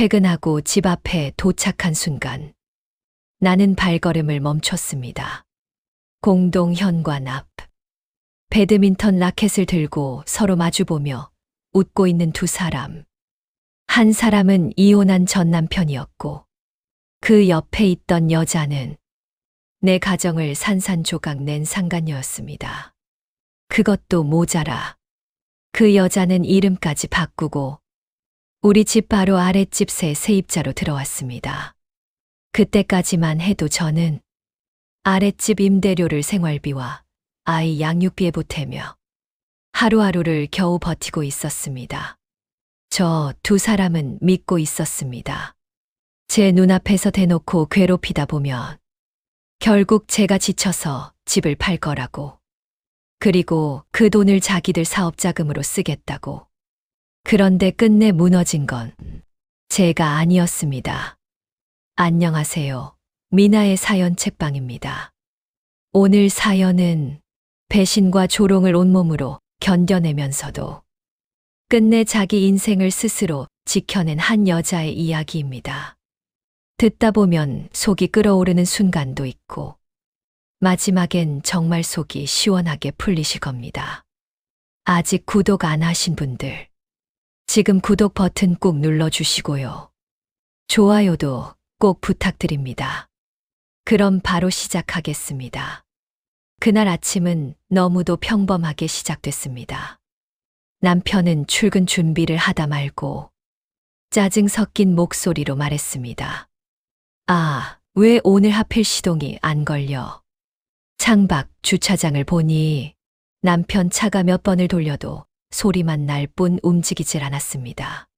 퇴근하고 집 앞에 도착한 순간 나는 발걸음을 멈췄습니다. 공동 현관 앞. 배드민턴 라켓을 들고 서로 마주보며 웃고 있는 두 사람. 한 사람은 이혼한 전 남편이었고 그 옆에 있던 여자는 내 가정을 산산조각 낸 상간녀였습니다. 그것도 모자라. 그 여자는 이름까지 바꾸고 우리 집 바로 아랫집 새 세입자로 들어왔습니다. 그때까지만 해도 저는 아랫집 임대료를 생활비와 아이 양육비에 보태며 하루하루를 겨우 버티고 있었습니다. 저 두 사람은 믿고 있었습니다. 제 눈앞에서 대놓고 괴롭히다 보면 결국 제가 지쳐서 집을 팔 거라고. 그리고 그 돈을 자기들 사업 자금으로 쓰겠다고. 그런데 끝내 무너진 건 제가 아니었습니다. 안녕하세요. 미나의 사연 책방입니다. 오늘 사연은 배신과 조롱을 온몸으로 견뎌내면서도 끝내 자기 인생을 스스로 지켜낸 한 여자의 이야기입니다. 듣다 보면 속이 끓어오르는 순간도 있고 마지막엔 정말 속이 시원하게 풀리실 겁니다. 아직 구독 안 하신 분들 지금 구독 버튼 꼭 눌러주시고요. 좋아요도 꼭 부탁드립니다. 그럼 바로 시작하겠습니다. 그날 아침은 너무도 평범하게 시작됐습니다. 남편은 출근 준비를 하다 말고 짜증 섞인 목소리로 말했습니다. 아, 왜 오늘 하필 시동이 안 걸려? 창밖 주차장을 보니 남편 차가 몇 번을 돌려도 소리만 날 뿐 움직이질 않았습니다.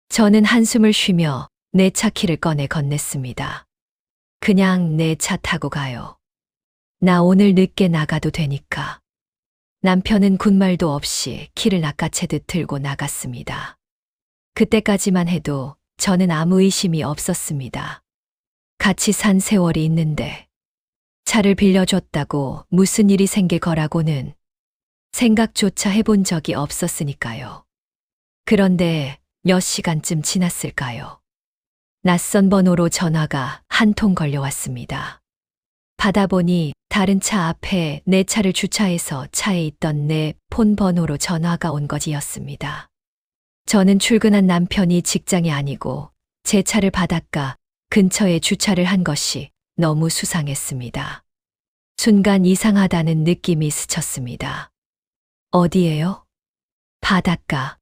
저는 한숨을 쉬며 내 차 키를 꺼내 건넸습니다. 그냥 내 차 타고 가요. 나 오늘 늦게 나가도 되니까. 남편은 군말도 없이 키를 낚아채듯 들고 나갔습니다. 그때까지만 해도 저는 아무 의심이 없었습니다. 같이 산 세월이 있는데 차를 빌려줬다고 무슨 일이 생길 거라고는 생각조차 해본 적이 없었으니까요. 그런데 몇 시간쯤 지났을까요? 낯선 번호로 전화가 한 통 걸려왔습니다. 받아보니 다른 차 앞에 내 차를 주차해서 차에 있던 내 폰 번호로 전화가 온 것이었습니다. 저는 출근한 남편이 직장이 아니고 제 차를 바닷가 근처에 주차를 한 것이 너무 수상했습니다. 순간 이상하다는 느낌이 스쳤습니다. 어디예요? 바닷가.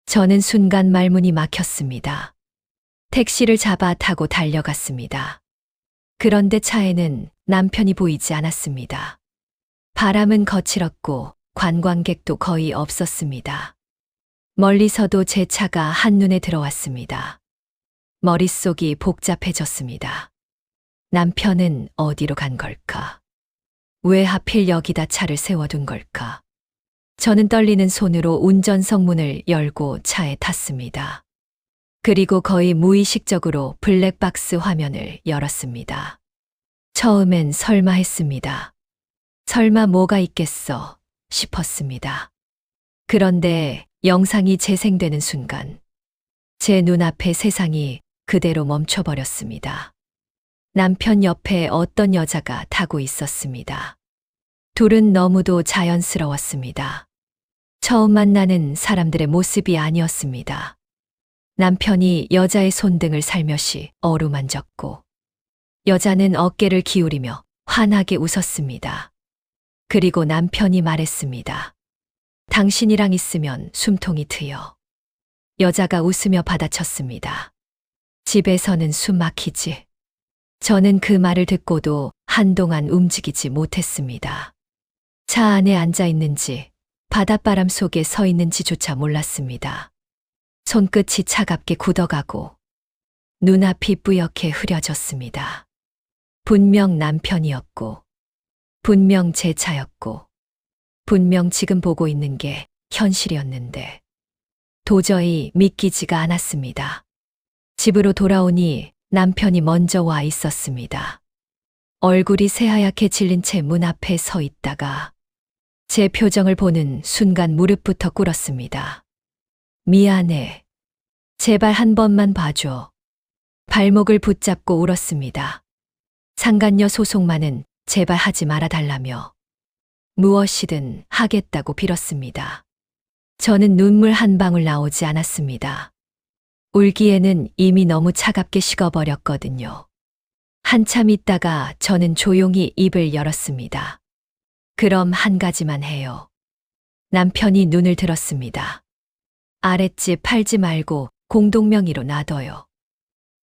저는 순간 말문이 막혔습니다. 택시를 잡아 타고 달려갔습니다. 그런데 차에는 남편이 보이지 않았습니다. 바람은 거칠었고 관광객도 거의 없었습니다. 멀리서도 제 차가 한눈에 들어왔습니다. 머릿속이 복잡해졌습니다. 남편은 어디로 간 걸까? 왜 하필 여기다 차를 세워둔 걸까? 저는 떨리는 손으로 운전석 문을 열고 차에 탔습니다. 그리고 거의 무의식적으로 블랙박스 화면을 열었습니다. 처음엔 설마 했습니다. 설마 뭐가 있겠어 싶었습니다. 그런데 영상이 재생되는 순간 제 눈앞에 세상이 그대로 멈춰버렸습니다. 남편 옆에 어떤 여자가 타고 있었습니다. 둘은 너무도 자연스러웠습니다. 처음 만나는 사람들의 모습이 아니었습니다. 남편이 여자의 손등을 살며시 어루만졌고 여자는 어깨를 기울이며 환하게 웃었습니다. 그리고 남편이 말했습니다. 당신이랑 있으면 숨통이 트여. 여자가 웃으며 받아쳤습니다. 집에서는 숨 막히지. 저는 그 말을 듣고도 한동안 움직이지 못했습니다. 차 안에 앉아 있는지 바닷바람 속에 서 있는지조차 몰랐습니다. 손끝이 차갑게 굳어가고 눈앞이 뿌옇게 흐려졌습니다. 분명 남편이었고 분명 제 차였고 분명 지금 보고 있는 게 현실이었는데 도저히 믿기지가 않았습니다. 집으로 돌아오니 남편이 먼저 와 있었습니다. 얼굴이 새하얗게 질린 채 문 앞에 서 있다가 제 표정을 보는 순간 무릎부터 꿇었습니다. 미안해. 제발 한 번만 봐줘. 발목을 붙잡고 울었습니다. 상간녀 소송만은 제발 하지 말아달라며 무엇이든 하겠다고 빌었습니다. 저는 눈물 한 방울 나오지 않았습니다. 울기에는 이미 너무 차갑게 식어버렸거든요. 한참 있다가 저는 조용히 입을 열었습니다. 그럼 한 가지만 해요. 남편이 눈을 들었습니다. 아랫집 팔지 말고 공동명의로 놔둬요.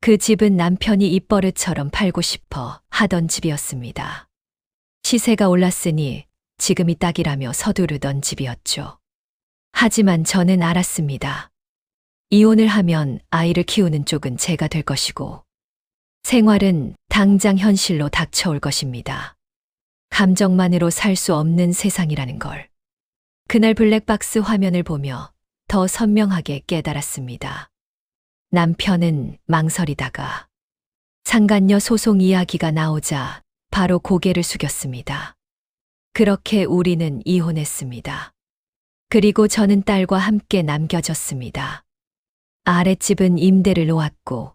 그 집은 남편이 입버릇처럼 팔고 싶어 하던 집이었습니다. 시세가 올랐으니 지금이 딱이라며 서두르던 집이었죠. 하지만 저는 알았습니다. 이혼을 하면 아이를 키우는 쪽은 제가 될 것이고 생활은 당장 현실로 닥쳐올 것입니다. 감정만으로 살 수 없는 세상이라는 걸. 그날 블랙박스 화면을 보며 더 선명하게 깨달았습니다. 남편은 망설이다가 상간녀 소송 이야기가 나오자 바로 고개를 숙였습니다. 그렇게 우리는 이혼했습니다. 그리고 저는 딸과 함께 남겨졌습니다. 아랫집은 임대를 놓았고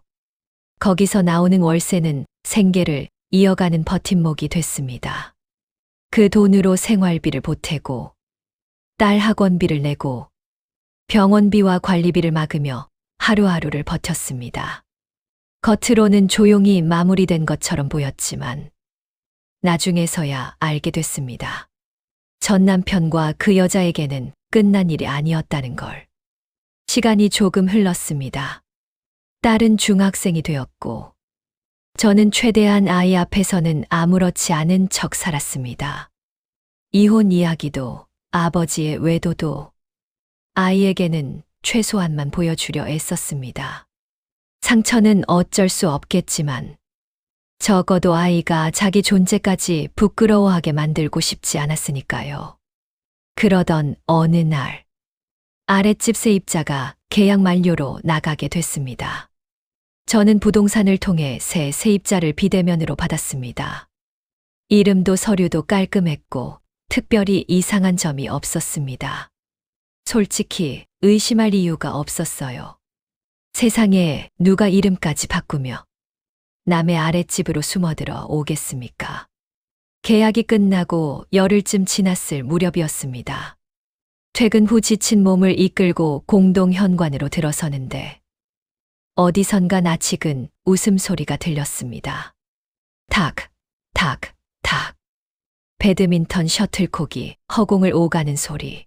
거기서 나오는 월세는 생계를 이어가는 버팀목이 됐습니다. 그 돈으로 생활비를 보태고 딸 학원비를 내고 병원비와 관리비를 막으며 하루하루를 버텼습니다. 겉으로는 조용히 마무리된 것처럼 보였지만 나중에서야 알게 됐습니다. 전 남편과 그 여자에게는 끝난 일이 아니었다는 걸. 시간이 조금 흘렀습니다. 딸은 중학생이 되었고 저는 최대한 아이 앞에서는 아무렇지 않은 척 살았습니다. 이혼 이야기도 아버지의 외도도 아이에게는 최소한만 보여주려 애썼습니다. 상처는 어쩔 수 없겠지만 적어도 아이가 자기 존재까지 부끄러워하게 만들고 싶지 않았으니까요. 그러던 어느 날 아랫집 세입자가 계약 만료로 나가게 됐습니다. 저는 부동산을 통해 새 세입자를 비대면으로 받았습니다. 이름도 서류도 깔끔했고 특별히 이상한 점이 없었습니다. 솔직히 의심할 이유가 없었어요. 세상에 누가 이름까지 바꾸며 남의 아랫집으로 숨어들어 오겠습니까? 계약이 끝나고 열흘쯤 지났을 무렵이었습니다. 퇴근 후 지친 몸을 이끌고 공동 현관으로 들어서는데 어디선가 낯익은 웃음소리가 들렸습니다. 탁, 탁, 탁. 배드민턴 셔틀콕이 허공을 오가는 소리.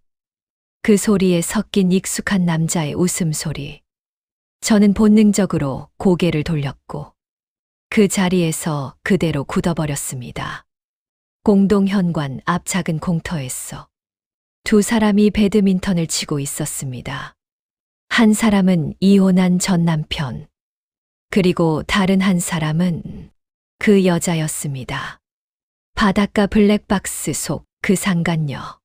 그 소리에 섞인 익숙한 남자의 웃음소리. 저는 본능적으로 고개를 돌렸고 그 자리에서 그대로 굳어버렸습니다. 공동 현관 앞 작은 공터에서 두 사람이 배드민턴을 치고 있었습니다. 한 사람은 이혼한 전 남편, 그리고 다른 한 사람은 그 여자였습니다. 바닷가 블랙박스 속 그 상간녀.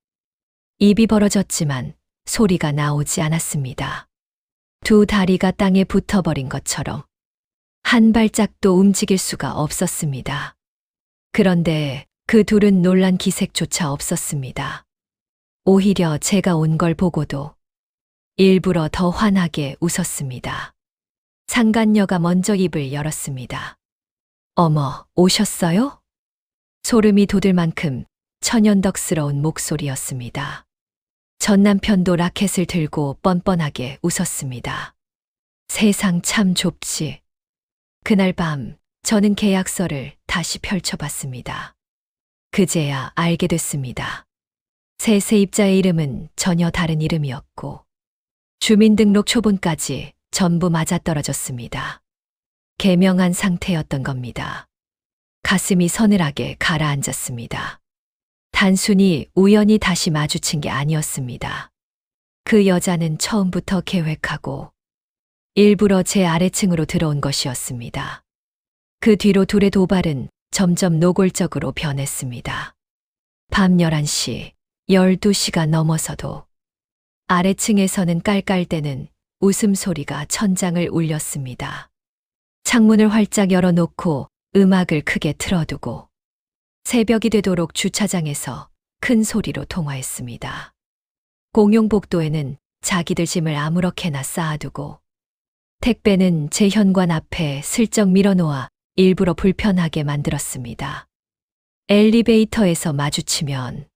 입이 벌어졌지만 소리가 나오지 않았습니다. 두 다리가 땅에 붙어버린 것처럼 한 발짝도 움직일 수가 없었습니다. 그런데 그 둘은 놀란 기색조차 없었습니다. 오히려 제가 온 걸 보고도 일부러 더 환하게 웃었습니다. 상간녀가 먼저 입을 열었습니다. 어머, 오셨어요? 소름이 돋을 만큼 천연덕스러운 목소리였습니다. 전 남편도 라켓을 들고 뻔뻔하게 웃었습니다. 세상 참 좁지. 그날 밤 저는 계약서를 다시 펼쳐봤습니다. 그제야 알게 됐습니다. 새 세입자의 이름은 전혀 다른 이름이었고 주민등록 초본까지 전부 맞아떨어졌습니다. 개명한 상태였던 겁니다. 가슴이 서늘하게 가라앉았습니다. 단순히 우연히 다시 마주친 게 아니었습니다. 그 여자는 처음부터 계획하고 일부러 제 아래층으로 들어온 것이었습니다. 그 뒤로 둘의 도발은 점점 노골적으로 변했습니다. 밤 11시, 12시가 넘어서도 아래층에서는 깔깔대는 웃음소리가 천장을 울렸습니다. 창문을 활짝 열어놓고 음악을 크게 틀어두고 새벽이 되도록 주차장에서 큰 소리로 통화했습니다. 공용 복도에는 자기들 짐을 아무렇게나 쌓아두고 택배는 제 현관 앞에 슬쩍 밀어놓아 일부러 불편하게 만들었습니다. 엘리베이터에서 마주치면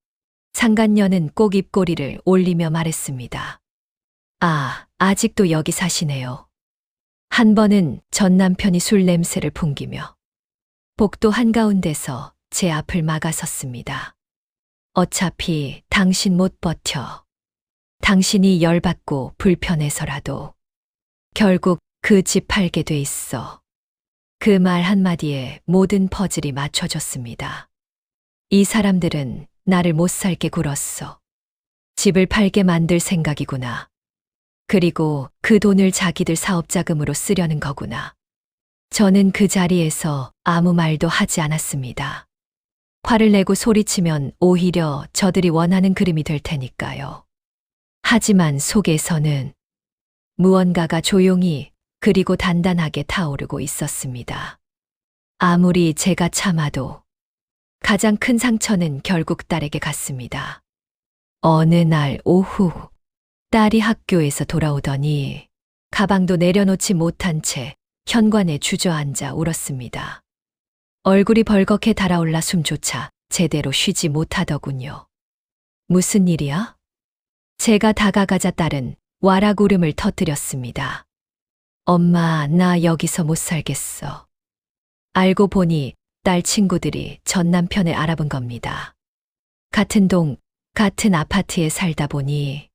상간녀는 꼭 입꼬리를 올리며 말했습니다. 아, 아직도 여기 사시네요. 한 번은 전 남편이 술 냄새를 풍기며 복도 한가운데서 제 앞을 막아섰습니다. 어차피 당신 못 버텨. 당신이 열받고 불편해서라도 결국 그 집 팔게 돼 있어. 그 말 한마디에 모든 퍼즐이 맞춰졌습니다. 이 사람들은 나를 못 살게 굴었어. 집을 팔게 만들 생각이구나. 그리고 그 돈을 자기들 사업 자금으로 쓰려는 거구나. 저는 그 자리에서 아무 말도 하지 않았습니다. 화를 내고 소리치면 오히려 저들이 원하는 그림이 될 테니까요. 하지만 속에서는 무언가가 조용히 그리고 단단하게 타오르고 있었습니다. 아무리 제가 참아도 가장 큰 상처는 결국 딸에게 갔습니다. 어느 날 오후 딸이 학교에서 돌아오더니 가방도 내려놓지 못한 채 현관에 주저앉아 울었습니다. 얼굴이 벌겋게 달아올라 숨조차 제대로 쉬지 못하더군요. 무슨 일이야? 제가 다가가자 딸은 와락 울음을 터뜨렸습니다. 엄마, 나 여기서 못 살겠어. 알고 보니 딸 친구들이 전 남편을 알아본 겁니다. 같은 동, 같은 아파트에 살다 보니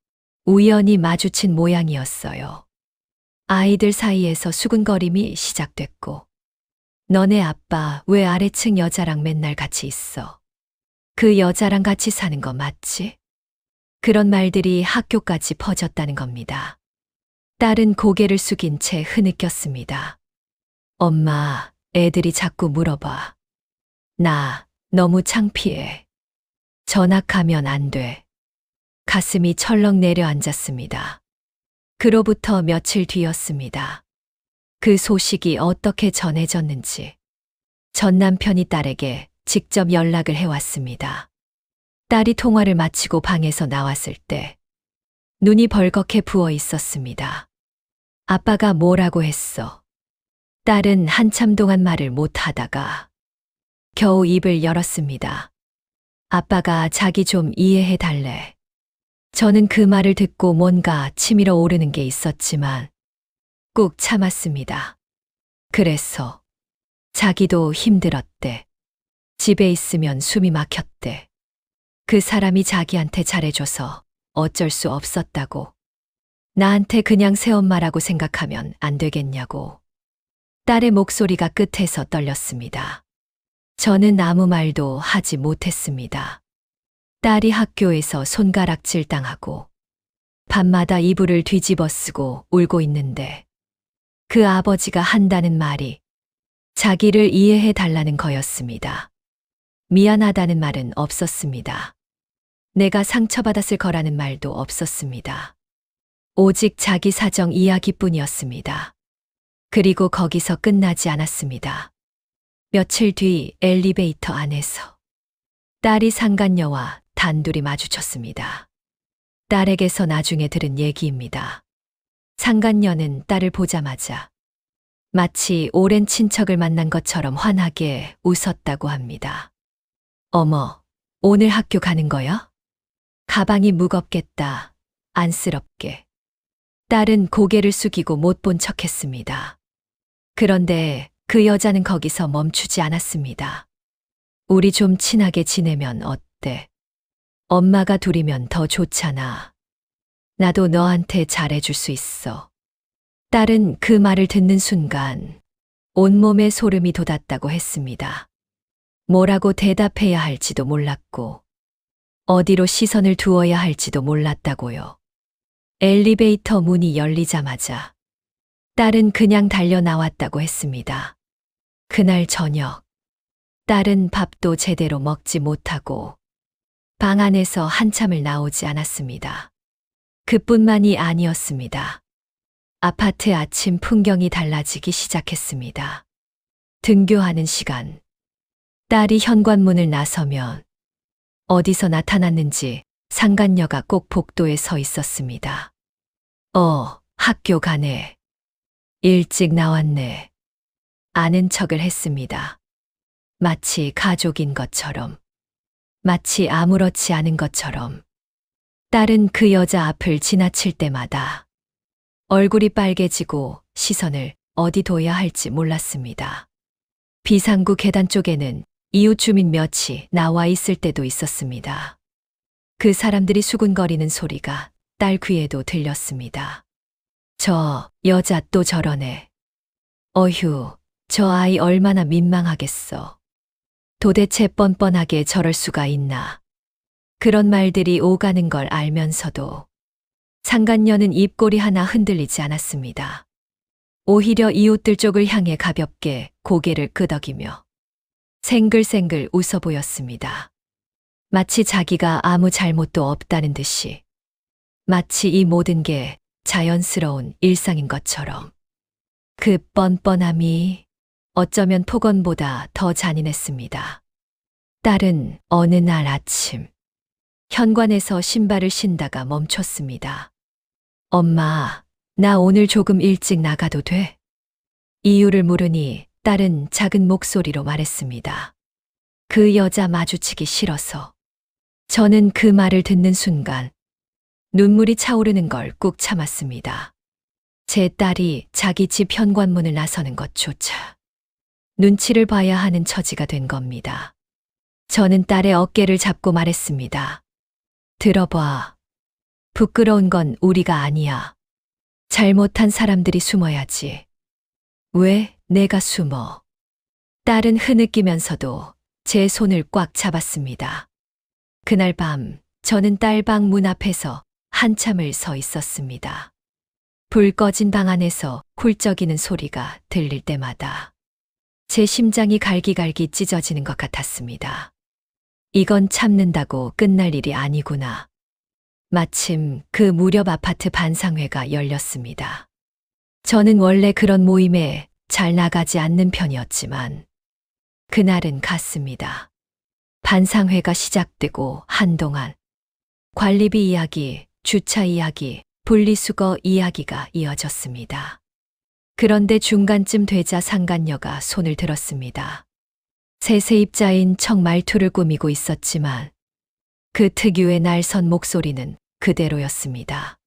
우연히 마주친 모양이었어요. 아이들 사이에서 수근거림이 시작됐고, 너네 아빠 왜 아래층 여자랑 맨날 같이 있어? 그 여자랑 같이 사는 거 맞지? 그런 말들이 학교까지 퍼졌다는 겁니다. 딸은 고개를 숙인 채 흐느꼈습니다. 엄마, 애들이 자꾸 물어봐. 나 너무 창피해. 전학하면 안 돼. 가슴이 철렁 내려앉았습니다. 그로부터 며칠 뒤였습니다. 그 소식이 어떻게 전해졌는지 전 남편이 딸에게 직접 연락을 해왔습니다. 딸이 통화를 마치고 방에서 나왔을 때 눈이 벌겋게 부어 있었습니다. 아빠가 뭐라고 했어? 딸은 한참 동안 말을 못 하다가 겨우 입을 열었습니다. 아빠가 자기 좀 이해해 달래. 저는 그 말을 듣고 뭔가 치밀어 오르는 게 있었지만 꾹 참았습니다. 그래서 자기도 힘들었대. 집에 있으면 숨이 막혔대. 그 사람이 자기한테 잘해줘서 어쩔 수 없었다고. 나한테 그냥 새엄마라고 생각하면 안 되겠냐고. 딸의 목소리가 끝에서 떨렸습니다. 저는 아무 말도 하지 못했습니다. 딸이 학교에서 손가락질 당하고 밤마다 이불을 뒤집어 쓰고 울고 있는데 그 아버지가 한다는 말이 자기를 이해해 달라는 거였습니다. 미안하다는 말은 없었습니다. 내가 상처받았을 거라는 말도 없었습니다. 오직 자기 사정 이야기뿐이었습니다. 그리고 거기서 끝나지 않았습니다. 며칠 뒤 엘리베이터 안에서 딸이 상간녀와 단둘이 마주쳤습니다. 딸에게서 나중에 들은 얘기입니다. 상간녀는 딸을 보자마자 마치 오랜 친척을 만난 것처럼 환하게 웃었다고 합니다. 어머, 오늘 학교 가는 거야? 가방이 무겁겠다. 안쓰럽게. 딸은 고개를 숙이고 못 본 척했습니다. 그런데 그 여자는 거기서 멈추지 않았습니다. 우리 좀 친하게 지내면 어때? 엄마가 둘이면 더 좋잖아. 나도 너한테 잘해줄 수 있어. 딸은 그 말을 듣는 순간 온몸에 소름이 돋았다고 했습니다. 뭐라고 대답해야 할지도 몰랐고 어디로 시선을 두어야 할지도 몰랐다고요. 엘리베이터 문이 열리자마자 딸은 그냥 달려 나왔다고 했습니다. 그날 저녁 딸은 밥도 제대로 먹지 못하고 방 안에서 한참을 나오지 않았습니다. 그뿐만이 아니었습니다. 아파트 아침 풍경이 달라지기 시작했습니다. 등교하는 시간, 딸이 현관문을 나서면 어디서 나타났는지 상간녀가 꼭 복도에 서 있었습니다. 학교 가네. 일찍 나왔네. 아는 척을 했습니다. 마치 가족인 것처럼. 마치 아무렇지 않은 것처럼. 딸은 그 여자 앞을 지나칠 때마다 얼굴이 빨개지고 시선을 어디 둬야 할지 몰랐습니다. 비상구 계단 쪽에는 이웃 주민 몇이 나와 있을 때도 있었습니다. 그 사람들이 수군거리는 소리가 딸 귀에도 들렸습니다. 저 여자 또 저러네. 어휴, 저 아이 얼마나 민망하겠어. 도대체 뻔뻔하게 저럴 수가 있나. 그런 말들이 오가는 걸 알면서도 상간녀는 입꼬리 하나 흔들리지 않았습니다. 오히려 이웃들 쪽을 향해 가볍게 고개를 끄덕이며 생글생글 웃어 보였습니다. 마치 자기가 아무 잘못도 없다는 듯이. 마치 이 모든 게 자연스러운 일상인 것처럼. 그 뻔뻔함이 어쩌면 폭언보다 더 잔인했습니다. 딸은 어느 날 아침 현관에서 신발을 신다가 멈췄습니다. 엄마, 나 오늘 조금 일찍 나가도 돼? 이유를 물으니 딸은 작은 목소리로 말했습니다. 그 여자 마주치기 싫어서. 저는 그 말을 듣는 순간 눈물이 차오르는 걸 꾹 참았습니다. 제 딸이 자기 집 현관문을 나서는 것조차 눈치를 봐야 하는 처지가 된 겁니다. 저는 딸의 어깨를 잡고 말했습니다. 들어봐. 부끄러운 건 우리가 아니야. 잘못한 사람들이 숨어야지. 왜 내가 숨어? 딸은 흐느끼면서도 제 손을 꽉 잡았습니다. 그날 밤 저는 딸 방 문 앞에서 한참을 서 있었습니다. 불 꺼진 방 안에서 훌쩍이는 소리가 들릴 때마다 제 심장이 갈기갈기 찢어지는 것 같았습니다. 이건 참는다고 끝날 일이 아니구나. 마침 그 무렵 아파트 반상회가 열렸습니다. 저는 원래 그런 모임에 잘 나가지 않는 편이었지만 그날은 갔습니다. 반상회가 시작되고 한동안 관리비 이야기, 주차 이야기, 분리수거 이야기가 이어졌습니다. 그런데 중간쯤 되자 상간녀가 손을 들었습니다. 세세입자인 척 말투를 꾸미고 있었지만 그 특유의 날선 목소리는 그대로였습니다.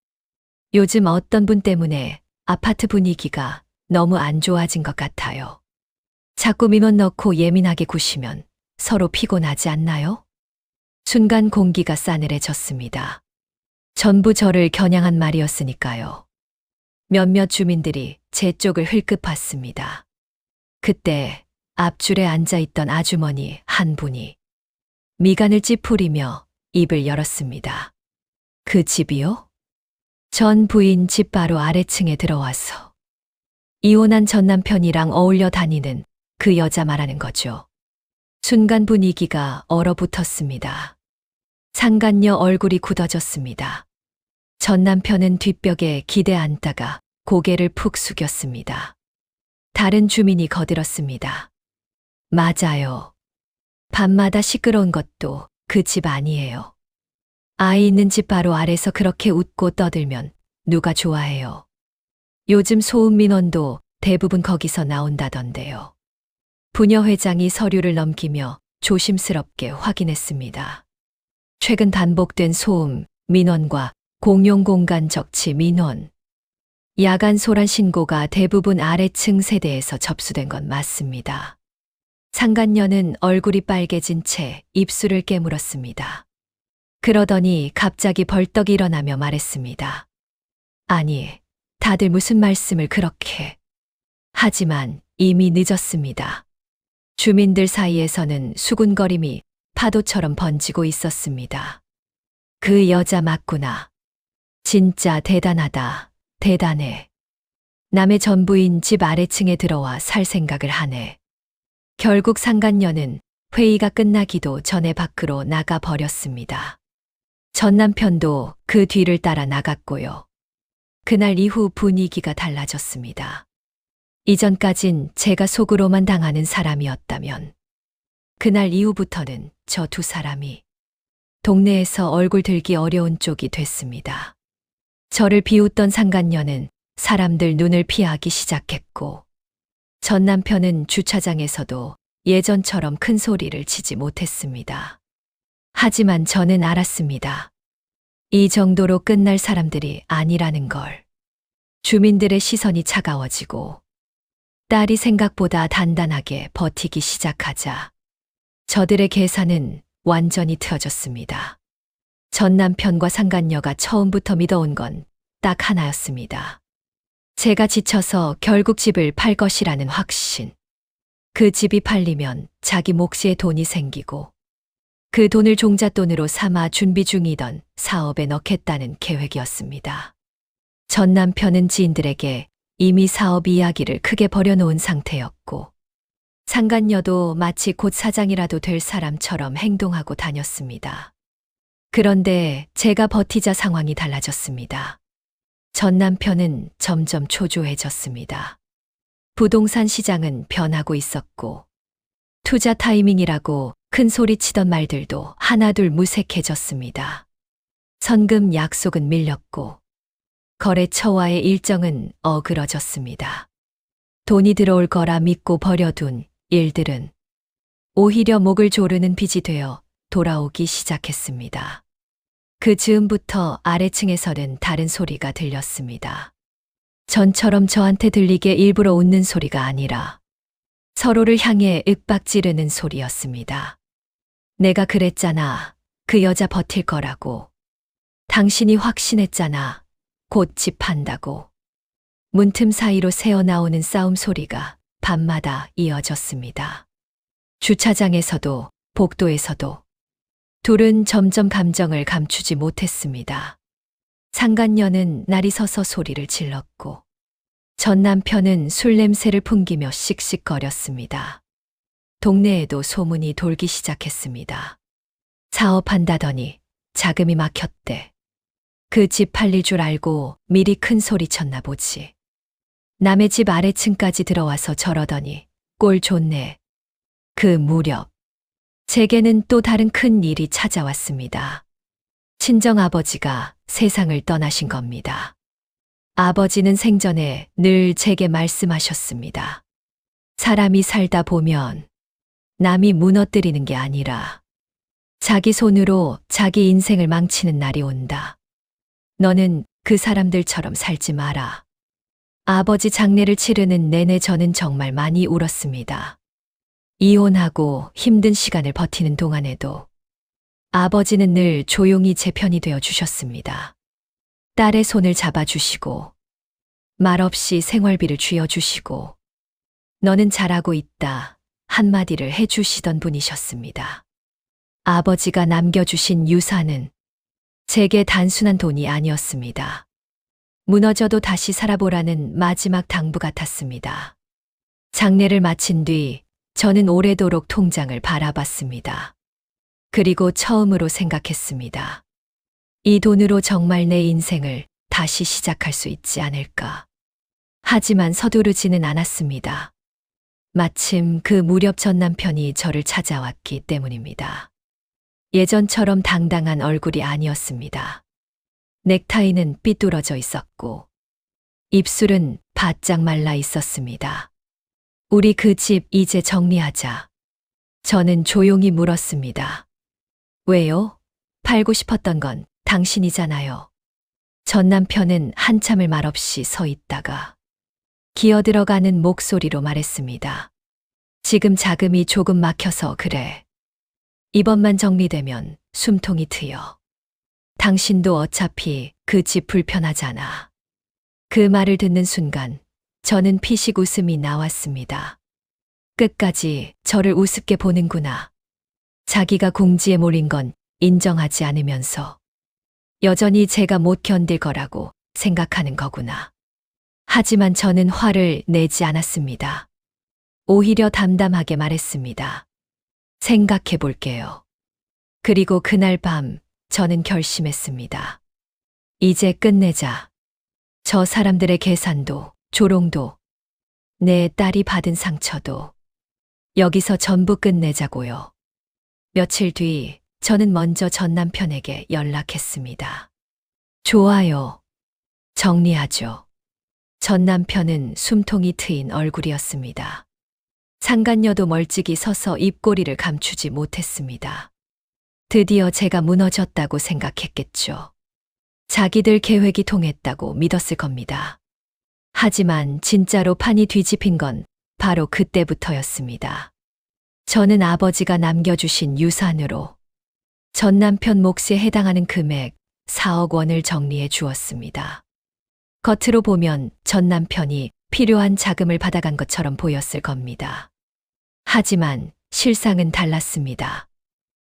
요즘 어떤 분 때문에 아파트 분위기가 너무 안 좋아진 것 같아요. 자꾸 민원 넣고 예민하게 구시면 서로 피곤하지 않나요? 순간 공기가 싸늘해졌습니다. 전부 저를 겨냥한 말이었으니까요. 몇몇 주민들이 제 쪽을 흘끗 봤습니다. 그때 앞줄에 앉아있던 아주머니 한 분이 미간을 찌푸리며 입을 열었습니다. 그 집이요? 전 부인 집 바로 아래층에 들어와서 이혼한 전 남편이랑 어울려 다니는 그 여자 말하는 거죠. 순간 분위기가 얼어붙었습니다. 상간녀 얼굴이 굳어졌습니다. 전 남편은 뒷벽에 기대 앉다가 고개를 푹 숙였습니다. 다른 주민이 거들었습니다. 맞아요. 밤마다 시끄러운 것도 그 집 아니에요. 아이 있는 집 바로 아래서 그렇게 웃고 떠들면 누가 좋아해요. 요즘 소음 민원도 대부분 거기서 나온다던데요. 부녀 회장이 서류를 넘기며 조심스럽게 확인했습니다. 최근 반복된 소음, 민원과 공용공간 적치 민원, 야간 소란 신고가 대부분 아래층 세대에서 접수된 건 맞습니다. 상간녀는 얼굴이 빨개진 채 입술을 깨물었습니다. 그러더니 갑자기 벌떡 일어나며 말했습니다. 아니, 다들 무슨 말씀을 그렇게. 하지만 이미 늦었습니다. 주민들 사이에서는 수군거림이 파도처럼 번지고 있었습니다. 그 여자 맞구나. 진짜 대단하다. 대단해. 남의 전부인 집 아래층에 들어와 살 생각을 하네. 결국 상간녀는 회의가 끝나기도 전에 밖으로 나가 버렸습니다. 전 남편도 그 뒤를 따라 나갔고요. 그날 이후 분위기가 달라졌습니다. 이전까진 제가 속으로만 당하는 사람이었다면 그날 이후부터는 저 두 사람이 동네에서 얼굴 들기 어려운 쪽이 됐습니다. 저를 비웃던 상간녀는 사람들 눈을 피하기 시작했고, 전 남편은 주차장에서도 예전처럼 큰 소리를 치지 못했습니다. 하지만 저는 알았습니다. 이 정도로 끝날 사람들이 아니라는 걸. 주민들의 시선이 차가워지고 딸이 생각보다 단단하게 버티기 시작하자 저들의 계산은 완전히 틀어졌습니다. 전 남편과 상간녀가 처음부터 믿어온 건 딱 하나였습니다. 제가 지쳐서 결국 집을 팔 것이라는 확신. 그 집이 팔리면 자기 몫의 돈이 생기고 그 돈을 종잣돈으로 삼아 준비 중이던 사업에 넣겠다는 계획이었습니다. 전 남편은 지인들에게 이미 사업 이야기를 크게 벌여놓은 상태였고 상간녀도 마치 곧 사장이라도 될 사람처럼 행동하고 다녔습니다. 그런데 제가 버티자 상황이 달라졌습니다. 전 남편은 점점 초조해졌습니다. 부동산 시장은 변하고 있었고 투자 타이밍이라고 큰 소리 치던 말들도 하나둘 무색해졌습니다. 선금 약속은 밀렸고 거래처와의 일정은 어그러졌습니다. 돈이 들어올 거라 믿고 버려둔 일들은 오히려 목을 조르는 빚이 되어 돌아오기 시작했습니다. 그 즈음부터 아래층에서는 다른 소리가 들렸습니다. 전처럼 저한테 들리게 일부러 웃는 소리가 아니라 서로를 향해 윽박지르는 소리였습니다. 내가 그랬잖아. 그 여자 버틸 거라고. 당신이 확신했잖아. 곧 집 판다고. 문틈 사이로 새어나오는 싸움 소리가 밤마다 이어졌습니다. 주차장에서도 복도에서도 둘은 점점 감정을 감추지 못했습니다. 상간녀는 날이 서서 소리를 질렀고 전 남편은 술 냄새를 풍기며 씩씩거렸습니다. 동네에도 소문이 돌기 시작했습니다. 사업한다더니 자금이 막혔대. 그 집 팔릴 줄 알고 미리 큰 소리 쳤나 보지. 남의 집 아래층까지 들어와서 저러더니 꼴 좋네. 그 무렵 제게는 또 다른 큰 일이 찾아왔습니다. 친정아버지가 세상을 떠나신 겁니다. 아버지는 생전에 늘 제게 말씀하셨습니다. 사람이 살다 보면 남이 무너뜨리는 게 아니라 자기 손으로 자기 인생을 망치는 날이 온다. 너는 그 사람들처럼 살지 마라. 아버지 장례를 치르는 내내 저는 정말 많이 울었습니다. 이혼하고 힘든 시간을 버티는 동안에도 아버지는 늘 조용히 제 편이 되어 주셨습니다. 딸의 손을 잡아주시고 말없이 생활비를 쥐어주시고 너는 잘하고 있다 한마디를 해주시던 분이셨습니다. 아버지가 남겨주신 유산은 제게 단순한 돈이 아니었습니다. 무너져도 다시 살아보라는 마지막 당부 같았습니다. 장례를 마친 뒤 저는 오래도록 통장을 바라봤습니다. 그리고 처음으로 생각했습니다. 이 돈으로 정말 내 인생을 다시 시작할 수 있지 않을까. 하지만 서두르지는 않았습니다. 마침 그 무렵 전 남편이 저를 찾아왔기 때문입니다. 예전처럼 당당한 얼굴이 아니었습니다. 넥타이는 삐뚤어져 있었고 입술은 바짝 말라 있었습니다. 우리 그 집 이제 정리하자. 저는 조용히 물었습니다. 왜요? 팔고 싶었던 건 당신이잖아요. 전 남편은 한참을 말없이 서 있다가 기어들어가는 목소리로 말했습니다. 지금 자금이 조금 막혀서 그래. 이번만 정리되면 숨통이 트여. 당신도 어차피 그 집 불편하잖아. 그 말을 듣는 순간 저는 피식 웃음이 나왔습니다. 끝까지 저를 우습게 보는구나. 자기가 궁지에 몰린 건 인정하지 않으면서 여전히 제가 못 견딜 거라고 생각하는 거구나. 하지만 저는 화를 내지 않았습니다. 오히려 담담하게 말했습니다. 생각해 볼게요. 그리고 그날 밤 저는 결심했습니다. 이제 끝내자. 저 사람들의 계산도, 조롱도, 내 딸이 받은 상처도 여기서 전부 끝내자고요. 며칠 뒤 저는 먼저 전 남편에게 연락했습니다. 좋아요. 정리하죠. 전 남편은 숨통이 트인 얼굴이었습니다. 상간녀도 멀찍이 서서 입꼬리를 감추지 못했습니다. 드디어 제가 무너졌다고 생각했겠죠. 자기들 계획이 통했다고 믿었을 겁니다. 하지만 진짜로 판이 뒤집힌 건 바로 그때부터였습니다. 저는 아버지가 남겨주신 유산으로 전 남편 몫에 해당하는 금액 4억 원을 정리해 주었습니다. 겉으로 보면 전 남편이 필요한 자금을 받아간 것처럼 보였을 겁니다. 하지만 실상은 달랐습니다.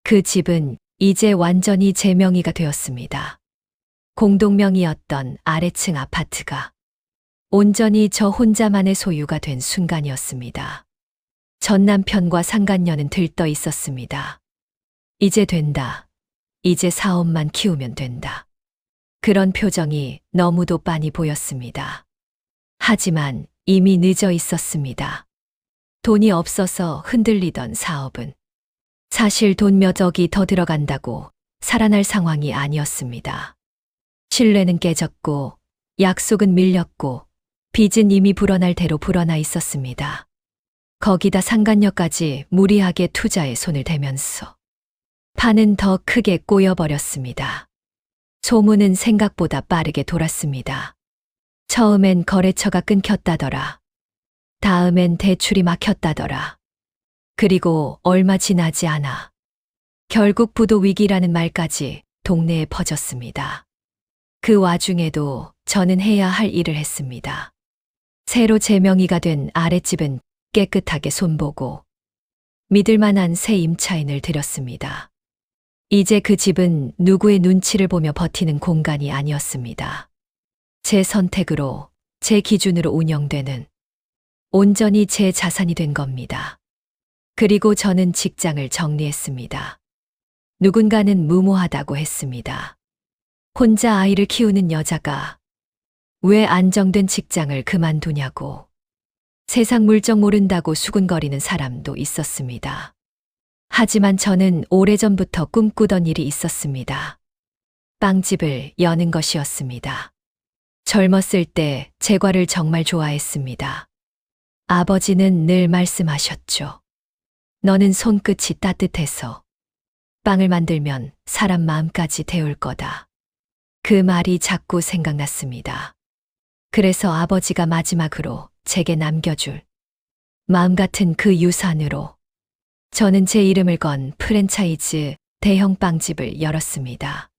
그 집은 이제 완전히 제 명의가 되었습니다. 공동명의였던 아래층 아파트가 온전히 저 혼자만의 소유가 된 순간이었습니다. 전 남편과 상간녀는 들떠 있었습니다. 이제 된다. 이제 사업만 키우면 된다. 그런 표정이 너무도 빤히 보였습니다. 하지만 이미 늦어 있었습니다. 돈이 없어서 흔들리던 사업은 사실 돈 몇 억이 더 들어간다고 살아날 상황이 아니었습니다. 신뢰는 깨졌고 약속은 밀렸고 빚은 이미 불어날 대로 불어나 있었습니다. 거기다 상간녀까지 무리하게 투자에 손을 대면서 판은 더 크게 꼬여버렸습니다. 소문은 생각보다 빠르게 돌았습니다. 처음엔 거래처가 끊겼다더라. 다음엔 대출이 막혔다더라. 그리고 얼마 지나지 않아 결국 부도 위기라는 말까지 동네에 퍼졌습니다. 그 와중에도 저는 해야 할 일을 했습니다. 새로 제 명의가 된 아랫집은 깨끗하게 손보고 믿을 만한 새 임차인을 들였습니다. 이제 그 집은 누구의 눈치를 보며 버티는 공간이 아니었습니다. 제 선택으로, 제 기준으로 운영되는 온전히 제 자산이 된 겁니다. 그리고 저는 직장을 정리했습니다. 누군가는 무모하다고 했습니다. 혼자 아이를 키우는 여자가 왜 안정된 직장을 그만두냐고. 세상 물정 모른다고 수군거리는 사람도 있었습니다. 하지만 저는 오래전부터 꿈꾸던 일이 있었습니다. 빵집을 여는 것이었습니다. 젊었을 때 제과를 정말 좋아했습니다. 아버지는 늘 말씀하셨죠. 너는 손끝이 따뜻해서 빵을 만들면 사람 마음까지 데울 거다. 그 말이 자꾸 생각났습니다. 그래서 아버지가 마지막으로 제게 남겨줄 마음 같은 그 유산으로 저는 제 이름을 건 프랜차이즈 대형 빵집을 열었습니다.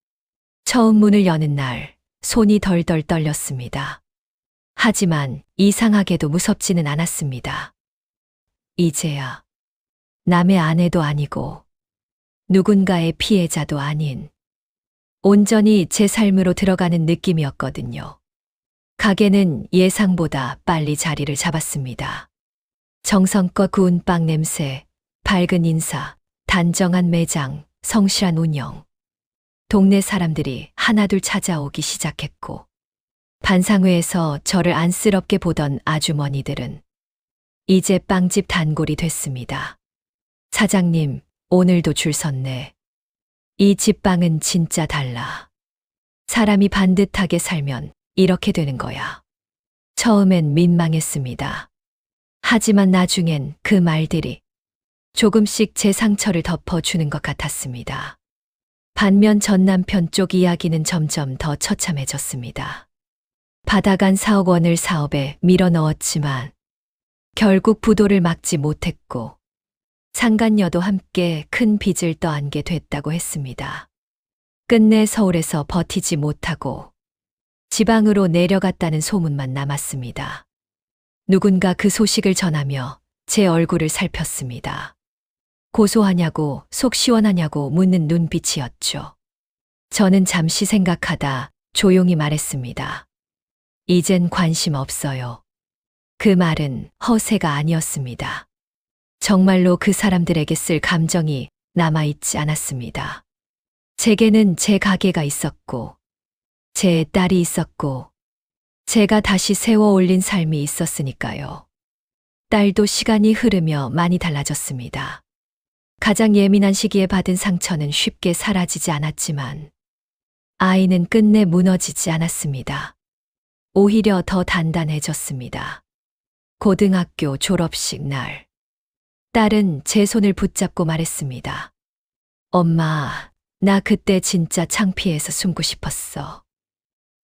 처음 문을 여는 날 손이 덜덜 떨렸습니다. 하지만 이상하게도 무섭지는 않았습니다. 이제야 남의 아내도 아니고 누군가의 피해자도 아닌 온전히 제 삶으로 들어가는 느낌이었거든요. 가게는 예상보다 빨리 자리를 잡았습니다. 정성껏 구운 빵 냄새, 밝은 인사, 단정한 매장, 성실한 운영. 동네 사람들이 하나둘 찾아오기 시작했고 반상회에서 저를 안쓰럽게 보던 아주머니들은 이제 빵집 단골이 됐습니다. 사장님, 오늘도 줄 섰네. 이 집빵은 진짜 달라. 사람이 반듯하게 살면 이렇게 되는 거야. 처음엔 민망했습니다. 하지만 나중엔 그 말들이 조금씩 제 상처를 덮어주는 것 같았습니다. 반면 전 남편 쪽 이야기는 점점 더 처참해졌습니다. 받아간 4억 원을 사업에 밀어 넣었지만 결국 부도를 막지 못했고 상간녀도 함께 큰 빚을 떠안게 됐다고 했습니다. 끝내 서울에서 버티지 못하고 지방으로 내려갔다는 소문만 남았습니다. 누군가 그 소식을 전하며 제 얼굴을 살폈습니다. 고소하냐고, 속 시원하냐고 묻는 눈빛이었죠. 저는 잠시 생각하다 조용히 말했습니다. 이젠 관심 없어요. 그 말은 허세가 아니었습니다. 정말로 그 사람들에게 쓸 감정이 남아있지 않았습니다. 제게는 제 가게가 있었고, 제 딸이 있었고, 제가 다시 세워 올린 삶이 있었으니까요. 딸도 시간이 흐르며 많이 달라졌습니다. 가장 예민한 시기에 받은 상처는 쉽게 사라지지 않았지만, 아이는 끝내 무너지지 않았습니다. 오히려 더 단단해졌습니다. 고등학교 졸업식 날, 딸은 제 손을 붙잡고 말했습니다. 엄마, 나 그때 진짜 창피해서 숨고 싶었어.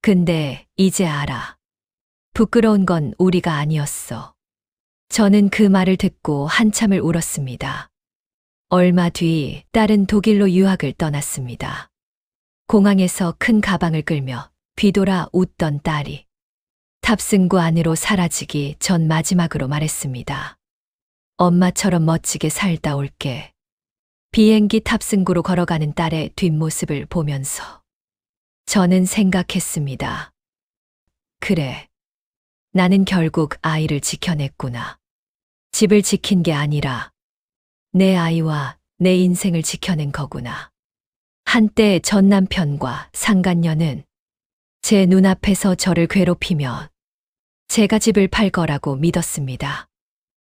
근데 이제 알아. 부끄러운 건 우리가 아니었어. 저는 그 말을 듣고 한참을 울었습니다. 얼마 뒤 딸은 독일로 유학을 떠났습니다. 공항에서 큰 가방을 끌며 뒤돌아 웃던 딸이 탑승구 안으로 사라지기 전 마지막으로 말했습니다. 엄마처럼 멋지게 살다 올게. 비행기 탑승구로 걸어가는 딸의 뒷모습을 보면서 저는 생각했습니다. 그래. 나는 결국 아이를 지켜냈구나. 집을 지킨 게 아니라 내 아이와 내 인생을 지켜낸 거구나. 한때 전 남편과 상간녀는 제 눈앞에서 저를 괴롭히며 제가 집을 팔 거라고 믿었습니다.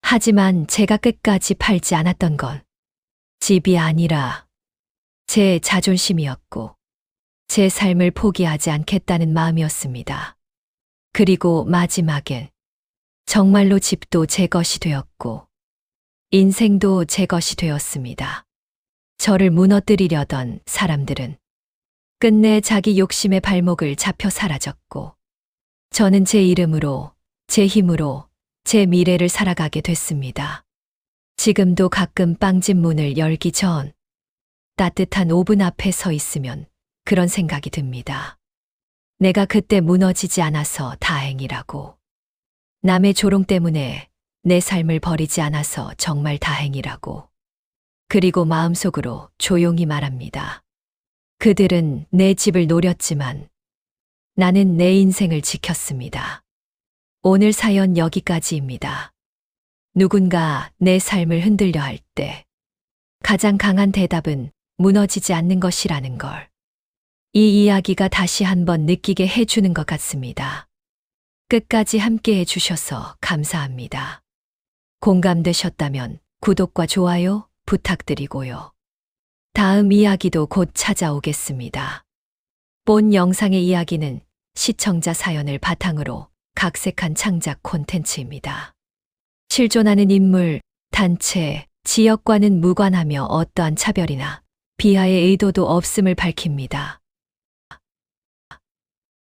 하지만 제가 끝까지 팔지 않았던 건 집이 아니라 제 자존심이었고 제 삶을 포기하지 않겠다는 마음이었습니다. 그리고 마지막엔 정말로 집도 제 것이 되었고 인생도 제 것이 되었습니다. 저를 무너뜨리려던 사람들은 끝내 자기 욕심의 발목을 잡혀 사라졌고 저는 제 이름으로, 제 힘으로 제 미래를 살아가게 됐습니다. 지금도 가끔 빵집 문을 열기 전 따뜻한 오븐 앞에 서 있으면 그런 생각이 듭니다. 내가 그때 무너지지 않아서 다행이라고. 남의 조롱 때문에 내 삶을 버리지 않아서 정말 다행이라고. 그리고 마음속으로 조용히 말합니다. 그들은 내 집을 노렸지만 나는 내 인생을 지켰습니다. 오늘 사연 여기까지입니다. 누군가 내 삶을 흔들려 할 때 가장 강한 대답은 무너지지 않는 것이라는 걸. 이 이야기가 다시 한번 느끼게 해주는 것 같습니다. 끝까지 함께 해주셔서 감사합니다. 공감되셨다면 구독과 좋아요 부탁드리고요. 다음 이야기도 곧 찾아오겠습니다. 본 영상의 이야기는 시청자 사연을 바탕으로 각색한 창작 콘텐츠입니다. 실존하는 인물, 단체, 지역과는 무관하며 어떠한 차별이나 비하의 의도도 없음을 밝힙니다.